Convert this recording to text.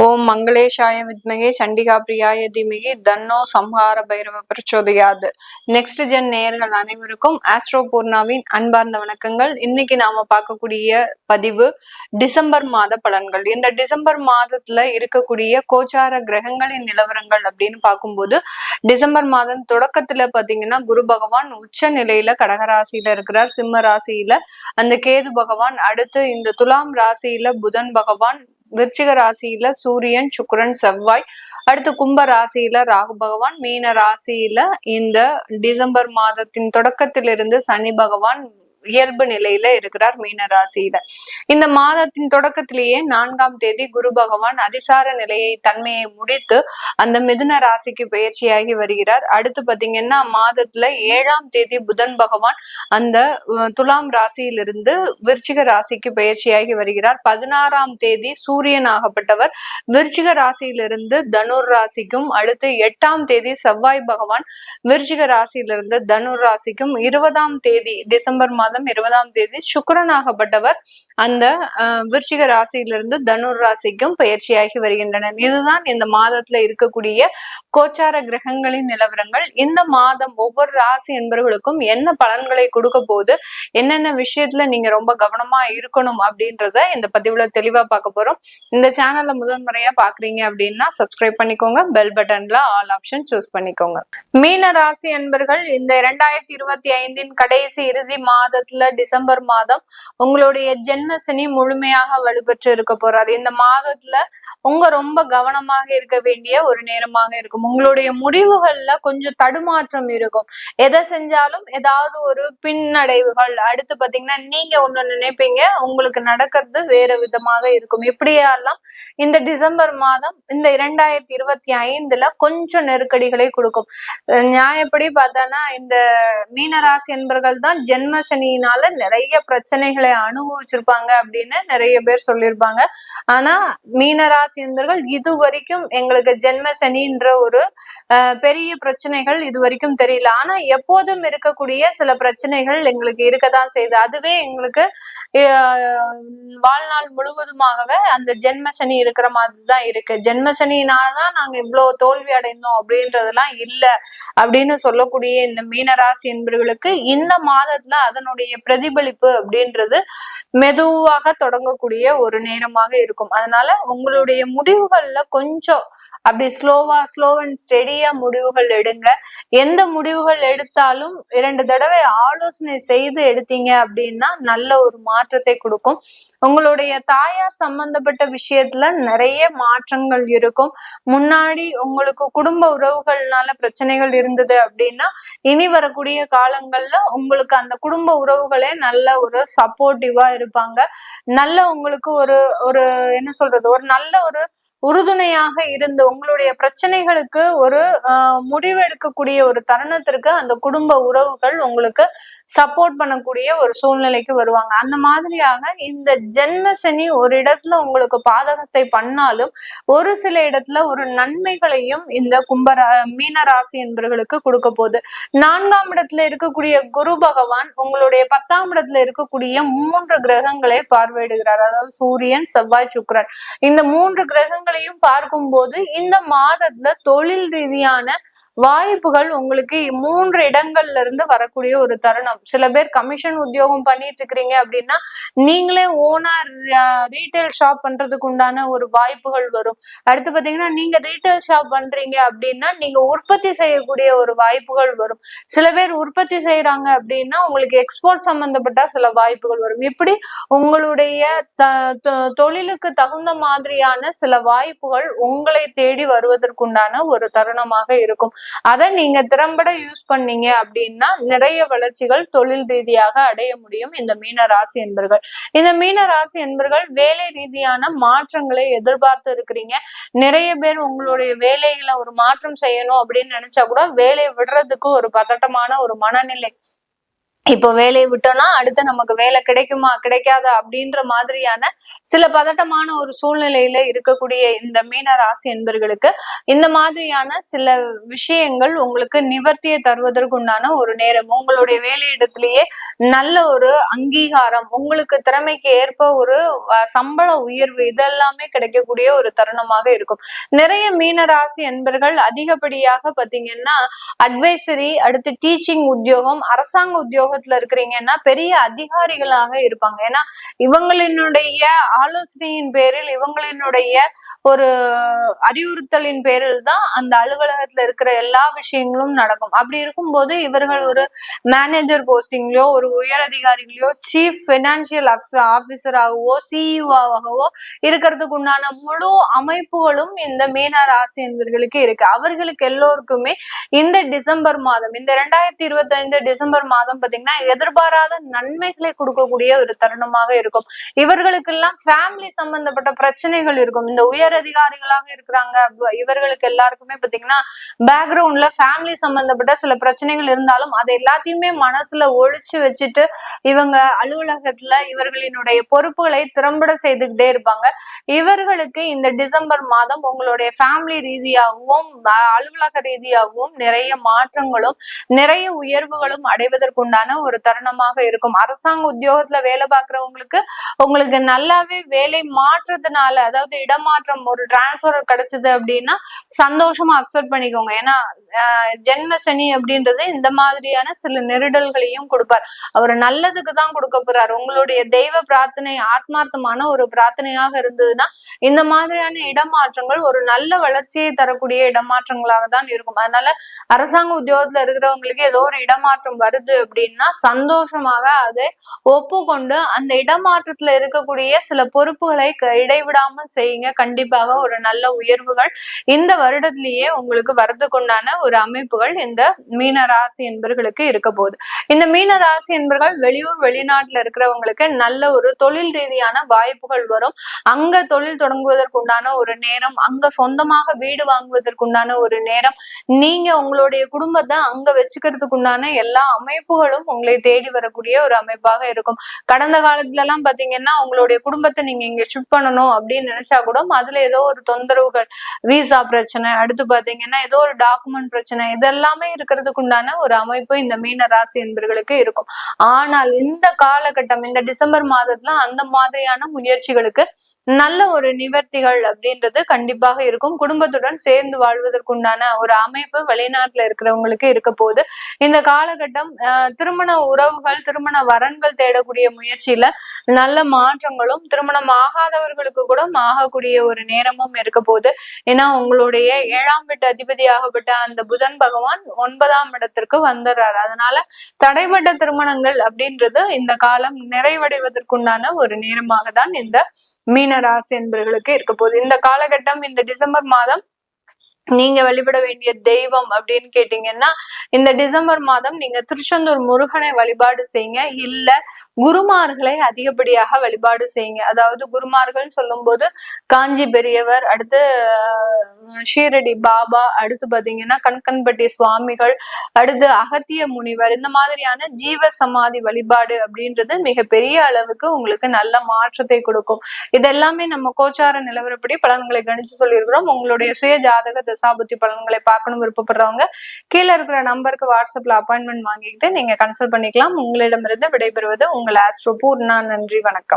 ஓம் மங்களேஷாய வித்மகே சண்டிகா பிரியாய தீமகி தன்னோ சம்ஹார பைரவ பிரச்சோதயாது. நெக்ஸ்ட் ஜென் நேயர்கள் அனைவருக்கும் ஆஸ்ட்ரோ பூர்ணாவின் அன்பார்ந்த வணக்கங்கள். இன்னைக்கு நாம பார்க்கக்கூடிய பதிவு டிசம்பர் மாத பலன்கள். இந்த டிசம்பர் மாதத்துல இருக்கக்கூடிய கோச்சார கிரகங்களின் நிலவரங்கள் அப்படின்னு பார்க்கும்போது டிசம்பர் மாதம் தொடக்கத்துல பாத்தீங்கன்னா குரு பகவான் உச்ச நிலையில கடகராசியில இருக்கிறார். சிம்ம ராசியில அந்த கேது பகவான், அடுத்து இந்த துலாம் ராசியில புதன் பகவான், விருச்சிக ராசியில சூரியன், சுக்கிரன், செவ்வாய், அடுத்து கும்ப ராசியில ராகு பகவான், மீன ராசியில இந்த டிசம்பர் மாதத்தின் தொடக்கத்திலிருந்து சனி பகவான் இயல்பு நிலையில இருக்கிறார் மீன ராசியில. இந்த மாதத்தின் தொடக்கத்திலேயே 4ஆம் தேதி குரு பகவான் அதிசார நிலையை தன்மையை முடித்து அந்த மிதுன ராசிக்கு பயிற்சியாகி வருகிறார். அடுத்து பாத்தீங்கன்னா மாதத்துல 7ஆம் தேதி புதன் பகவான் அந்த துலாம் ராசியிலிருந்து விருச்சிக ராசிக்கு பயிற்சியாகி வருகிறார். 16ஆம் தேதி சூரியன் ஆகப்பட்டவர் விருச்சிக ராசியிலிருந்து தனுர் ராசிக்கும், அடுத்து 8ஆம் தேதி செவ்வாய் பகவான் விருச்சிக ராசியிலிருந்து தனுர் ராசிக்கும், 20ஆம் தேதி டிசம்பர் மாதம் 20ஆம் தேதி சுக்கிரனாகப்பட்டவர் அந்த விருச்சிக ராசியிலிருந்து தனுர் ராசிக்கும் பயிற்சியாகி வருகின்றனர். இதுதான் இந்த மாதத்துல இருக்கக்கூடிய கோச்சார கிரகங்களின் நிலவரங்கள். இந்த மாதம் ஒவ்வொரு ராசி என்பவர்களுக்கும் என்ன பலன்களை கொடுக்க போது, என்னென்ன விஷயத்துல நீங்க ரொம்ப கவனமா இருக்கணும் அப்படின்றத இந்த பதிவுல தெளிவா பார்க்க போறோம். இந்த சேனல்ல முதன்முறையா பாக்குறீங்க அப்படின்னா சப்ஸ்கிரைப் பண்ணிக்கோங்க, பெல் பட்டன்ல ஆல் ஆப்ஷன் சூஸ் பண்ணிக்கோங்க. மீன ராசி என்பர்கள் இந்த 2025 கடைசி இறுதி மாதத்துல டிசம்பர் மாதம் உங்களுடைய ஜென்ம சனி முழுமையாக வலுப்பெற்று இருக்க போறாரு. இந்த மாதத்துல ரொம்ப கவனமாக இருக்க வேண்டிய ஒரு நேரமாக இருக்கும். உங்களுடைய முடிவுகள்ல கொஞ்சம் தடுமாற்றம் இருக்கும். எதை செஞ்சாலும் ஏதாவது ஒரு பின்னடைவுகள். அடுத்து பாத்தீங்கன்னா நீங்க ஒண்ணு நினைப்பீங்க, உங்களுக்கு நடக்கிறது வேற விதமாக இருக்கும். இப்படியெல்லாம் இந்த டிசம்பர் மாதம் இந்த 2025 கொஞ்சம் நெருக்கடிகளை கொடுக்கும். நியாயப்படி பார்த்தானா இந்த மீனராசி என்பர்கள் தான் ஜென்ம சனியினால நிறைய பிரச்சனைகளை அனுபவிச்சிருப்பாங்க அப்படின்னு நிறைய பேர் சொல்லியிருப்பாங்க. ஆனா மீனராசி என்பர்கள் இது வரைக்கும் எங்களுக்கு ஜென்ம சனின்ற ஒரு பெரிய பிரச்சனைகள் இது வரைக்கும் தெரியல. ஆனா எப்போதும் இருக்கக்கூடிய சில பிரச்சனைகள் எங்களுக்கு இருக்கதான் செய்யுது. அதுவே எங்களுக்கு வாழ்நாள் முழுவதுமாகவே அந்த ஜென்ம சனி இருக்கிற மாதிரிதான் இருக்கு. ஜென்ம சனியினாலதான் நாங்க இவ்வளவு தோல்வி அடைந்தோம் அப்படின்றதெல்லாம் இல்ல அப்படின்னு சொல்லக்கூடிய இந்த மீனராசி என்பவர்களுக்கு இந்த மாதத்துல அதனுடைய பிரதிபலிப்பு அப்படின்றது மெதுவாக தொடங்கக்கூடிய ஒரு நேரமாக இருக்கும். அதனால உங்களுடைய முடிவுகள்ல கொஞ்சம் அப்படி ஸ்லோ அண்ட் ஸ்டெடியா முடிவுகள் எடுங்க. எந்த முடிவுகள் எடுத்தாலும் 2 தடவை ஆலோசனை செய்து எடுத்தீங்க அப்படின்னா நல்ல ஒரு மாற்றத்தை கொடுக்கும். உங்களுடைய தாயார் சம்பந்தப்பட்ட விஷயத்துல நிறைய மாற்றங்கள் இருக்கும். முன்னாடி உங்களுக்கு குடும்ப உறவுகள்னால பிரச்சனைகள் இருந்தது அப்படின்னா இனி வரக்கூடிய காலங்கள்ல உங்களுக்கு அந்த குடும்ப உறவுகளே நல்ல ஒரு சப்போர்ட்டிவா இருப்பாங்க. நல்ல உங்களுக்கு ஒரு என்ன சொல்றது, ஒரு நல்ல ஒரு உறுதுணையாக இருந்து உங்களுடைய பிரச்சனைகளுக்கு ஒரு முடிவு எடுக்கக்கூடிய ஒரு தருணத்திற்கு அந்த குடும்ப உறவுகள் உங்களுக்கு சப்போர்ட் பண்ணக்கூடிய ஒரு சூழ்நிலைக்கு வருவாங்க. அந்த மாதிரியாக இந்த ஜென்ம சனி ஒரு இடத்துல உங்களுக்கு பாதகத்தை பண்ணாலும் ஒரு சில இடத்துல ஒரு நன்மைகளையும் இந்த மீனராசி என்பவர்களுக்கு கொடுக்க போகுது. 4ஆம் இடத்துல இருக்கக்கூடிய குரு பகவான் உங்களுடைய 10ஆம் இடத்துல இருக்கக்கூடிய 3 கிரகங்களை பார்வையிடுகிறார். அதாவது சூரியன், செவ்வாய், சுக்கிரன். இந்த 3 கிரகங்களையும் பார்க்கும்போது இந்த மாதத்துல தொழில் ரீதியான வாய்ப்புகள் உங்களுக்கு 3 இடங்கள்ல இருந்து வரக்கூடிய ஒரு தருணம். சில பேர் கமிஷன் உத்தியோகம் பண்ணிட்டு இருக்கிறீங்க அப்படின்னா நீங்களே ஓனா ரீட்டைல் ஷாப் பண்றதுக்கு உண்டான ஒரு வாய்ப்புகள் வரும். அடுத்து பாத்தீங்கன்னா நீங்க ரீட்டைல் ஷாப் பண்றீங்க அப்படின்னா நீங்க உற்பத்தி செய்யக்கூடிய ஒரு வாய்ப்புகள் வரும். சில பேர் உற்பத்தி செய்யறாங்க அப்படின்னா உங்களுக்கு எக்ஸ்போர்ட் சம்பந்தப்பட்ட சில வாய்ப்புகள் வரும். இப்படி உங்களுடைய தொழிலுக்கு தகுந்த மாதிரியான சில வாய்ப்புகள் உங்களை தேடி வருவதற்குண்டான ஒரு தருணமாக இருக்கும். அதை நீங்க திறம்பட யூஸ் பண்ணீங்க அப்படின்னா நிறைய வளர்ச்சிகள் தொழில் ரீதியாக அடைய முடியும். இந்த மீன ராசி என்பர்கள், இந்த மீன ராசி என்பர்கள் வேலை ரீதியான மாற்றங்களை எதிர்பார்த்து இருக்கிறீங்க. நிறைய பேர் உங்களுடைய வேலைகளை ஒரு மாற்றம் செய்யணும் அப்படின்னு நினைச்சா கூட வேலையை விடுறதுக்கு ஒரு பதட்டமான ஒரு மனநிலை இப்போ வேலையை விட்டோம்னா அடுத்து நமக்கு வேலை கிடைக்குமா கிடைக்காதா அப்படின்ற மாதிரியான சில பதட்டமான ஒரு சூழ்நிலையில இருக்கக்கூடிய இந்த மீன ராசி என்பர்களுக்கு இந்த மாதிரியான சில விஷயங்கள் உங்களுக்கு நிவர்த்தியை தருவதற்கு உண்டான ஒரு நேரம். உங்களுடைய வேலையிடத்திலேயே நல்ல ஒரு அங்கீகாரம், உங்களுக்கு திறமைக்கு ஏற்ப ஒரு சம்பள உயர்வு, இதெல்லாமே கிடைக்கக்கூடிய ஒரு தருணமாக இருக்கும். நிறைய மீன ராசி என்பர்கள் அதிகப்படியாக பாத்தீங்கன்னா அட்வைசரி, அடுத்து டீச்சிங் உத்தியோகம், அரசாங்க உத்தியோகத்துல இருக்கிறீங்கன்னா பெரிய அதிகாரிகளாக இருப்பாங்க. ஏன்னா இவங்களினுடைய ஆலோசனையின் பேரில், இவங்களினுடைய ஒரு அறிவுறுத்தலின் பேரில் தான் அந்த அலுவலகத்துல இருக்கிற எல்லா விஷயங்களும் நடக்கும். அப்படி இருக்கும்போது இவர்கள் ஒரு மேனேஜர் போஸ்டிங்லயோ, ஒரு உயர் அதிகாரிகளையோ, சீஃப் பைனான்சியல் ஆபீசராகவோ, சிஇஓவாகவோ இருக்கிறதுக்கு உண்டான முழு அமைப்புகளும் இந்த மீன ராசி என்பவர்களுக்கு இருக்கு. அவர்களுக்கு எல்லோருக்குமே இந்த டிசம்பர் மாதம், இந்த 2025 டிசம்பர் மாதம் பாத்தீங்கன்னா எதிர்பாராத நன்மைகளை கொடுக்கக்கூடிய ஒரு தருணமாக இருக்கும். இவர்களுக்கு எல்லாம் ஃபேமிலி சம்பந்தப்பட்ட பிரச்சனைகள் இருக்கும். இந்த உயர் அதிகாரிகளாக இருக்கிறாங்க இவர்களுக்கு எல்லாருக்குமே பாத்தீங்கன்னா பேக்ரவுண்ட்ல ஃபேமிலி சம்பந்தப்பட்ட சில பிரச்சனைகள் இருந்தாலும் அதை எல்லாத்தையுமே மனசுல ஒழிச்சு வச்சுட்டு இவங்க அலுவலகத்துல இவர்களினுடைய பொறுப்புகளை திறம்பட செய்துக்கிட்டே இருப்பாங்க. இவர்களுக்கு இந்த டிசம்பர் மாதம் உங்களுடைய ஃபேமிலி ரீதியாகவும் அலுவலக ரீதியாகவும் நிறைய மாற்றங்களும் நிறைய உயர்வுகளும் அடைவதற்குண்டான ஒரு தருணமாக இருக்கும். அரசாங்க உத்தியோகத்துல வேலை பார்க்கிறவங்களுக்கு உங்களுக்கு நல்லாவே வேலை மாற்றத்தினால, அதாவது இடமாற்றம், ஒரு டிரான்ஸ்பர் கிடைச்சது அப்படின்னா சந்தோஷமா அக்செப்ட் பண்ணிக்கோங்க. ஏன்னா ஜென்ம சனி அப்படின்றது இந்த மாதிரியான சில நெருடல்களையும் கொடுப்பார். அவர் நல்லதுக்கு தான் கொடுக்க போறார். உங்களுடைய தெய்வ பிரார்த்தனை ஆத்மார்த்தமான ஒரு பிரார்த்தனையாக இருந்ததுன்னா இந்த மாதிரியான இடமாற்றங்கள் ஒரு நல்ல வளர்ச்சியை தரக்கூடிய இடமாற்றங்களாக தான் இருக்கும். அதனால அரசாங்க உத்தியோகத்துல இருக்கிறவங்களுக்கு ஏதோ ஒரு இடமாற்றம் வருது அப்படின்னா சந்தோஷமாக அதை ஒப்புக்கொண்டு அந்த இடமாற்றத்துல இருக்கக்கூடிய சில பொறுப்புகளை இடைவிடாமல் செய்யுங்க. கண்டிப்பாக ஒரு நல்ல உயர்வுகள் இந்த வருடத்திலேயே உங்களுக்கு வரதுக்குண்டான ஒரு அமைப்புகள் இந்த மீன ராசி என்பவர்களுக்கு இருக்க போகுது. இந்த மீன ராசி என்பவர்கள் வெளியூர் வெளிநாட்டுல இருக்கிறவங்களுக்கு நல்ல ஒரு தொழில் ரீதியான வாய்ப்புகள் வரும். அங்க தொழில் தொடங்குவதற்குண்டான ஒரு நேரம், அங்க சொந்தமாக வீடு வாங்குவதற்குண்டான ஒரு நேரம், நீங்க உங்களுடைய குடும்பத்தை அங்க வச்சுக்கிறதுக்குண்டான எல்லா அமைப்புகளும் உங்களை தேடி வரக்கூடிய ஒரு அமைப்பாக இருக்கும். கடந்த காலத்துல எல்லாம் பாத்தீங்கன்னா உங்களுடைய குடும்பத்தை நீங்க இங்க ஷிஃப்ட் பண்ணணும் அப்படின்னு நினைச்சா கூட அதுல ஏதோ ஒரு தொந்தரவுகள், விசா பிரச்சனை, அடுத்து பாத்தீங்கன்னா ஏதோ ஒரு டாக்குமெண்ட் பிரச்சனை, இதெல்லாமே இருக்கிறதுக்கு உண்டான ஒரு அமைப்பு இந்த மீன ராசி என்பவர்களுக்கு இருக்கும். ஆனால் இந்த காலகட்டம், இந்த டிசம்பர் மாதத்துல அந்த மாதிரியான முயற்சிகளுக்கு நல்ல ஒரு நிவர்த்திகள் அப்படின்றது கண்டிப்பாக இருக்கும். குடும்பத்துடன் சேர்ந்து வாழ்வதற்குண்டான ஒரு அமைப்பு வெளிநாட்டுல இருக்கிறவங்களுக்கு இருக்க போது. இந்த காலகட்டம் திருமண உறவுகள், திருமண வரன்கள் தேடக்கூடிய முயற்சியில நல்ல மாற்றங்களும், திருமணம் ஆகாதவர்களுக்கு கூட ஆகக்கூடிய ஒரு நேரமும் இருக்க போது. ஏன்னா உங்களுடைய 7ஆம் வீட்டு அதிபதியாகப்பட்ட அந்த புதன் பகவான் 9ஆம் இடத்திற்கு வந்துடுறாரு. அதனால தடைப்பட்ட திருமணங்கள் அப்படின்றது இந்த காலம் நிறைவடைவதற்குண்டான ஒரு நேரமாக தான் இந்த மீன ராசி என்பவர்களுக்கு இருக்க போகுது. இந்த காலகட்டம், இந்த டிசம்பர் மாதம் நீங்க வழிபட வேண்டிய தெய்வம் அப்படின்னு கேட்டீங்கன்னா இந்த டிசம்பர் மாதம் நீங்க திருச்செந்தூர் முருகனை வழிபாடு செய்யுங்க. இல்ல குருமார்களை அதிகப்படியாக வழிபாடு செய்யுங்க. அதாவது குருமார்கள் சொல்லும் போது காஞ்சி பெரியவர், அடுத்து ஷீரடி பாபா, அடுத்து பாத்தீங்கன்னா கண்கன்பட்டி சுவாமிகள், அடுத்து அகத்திய முனிவர், இந்த மாதிரியான ஜீவ சமாதி வழிபாடு அப்படின்றது மிகப்பெரிய அளவுக்கு உங்களுக்கு நல்ல மாற்றத்தை கொடுக்கும். இதெல்லாமே நம்ம கோச்சார நிலவரப்படி பலன்களை கணிச்சு சொல்லியிருக்கிறோம். உங்களுடைய சுய ஜாதக தசாபுத்தி பலன்களை பார்க்கணும் விருப்பப்படுறவங்க கீழே இருக்கிற நம்பருக்கு வாட்ஸ்அப்ல அப்பாயின்மெண்ட் வாங்கிக்கிட்டு நீங்க கன்சல்ட் பண்ணிக்கலாம். உங்களிடமிருந்து விடைபெறுவது உங்கள் ஆஸ்ட்ரோ பூர்ணா. நன்றி, வணக்கம்.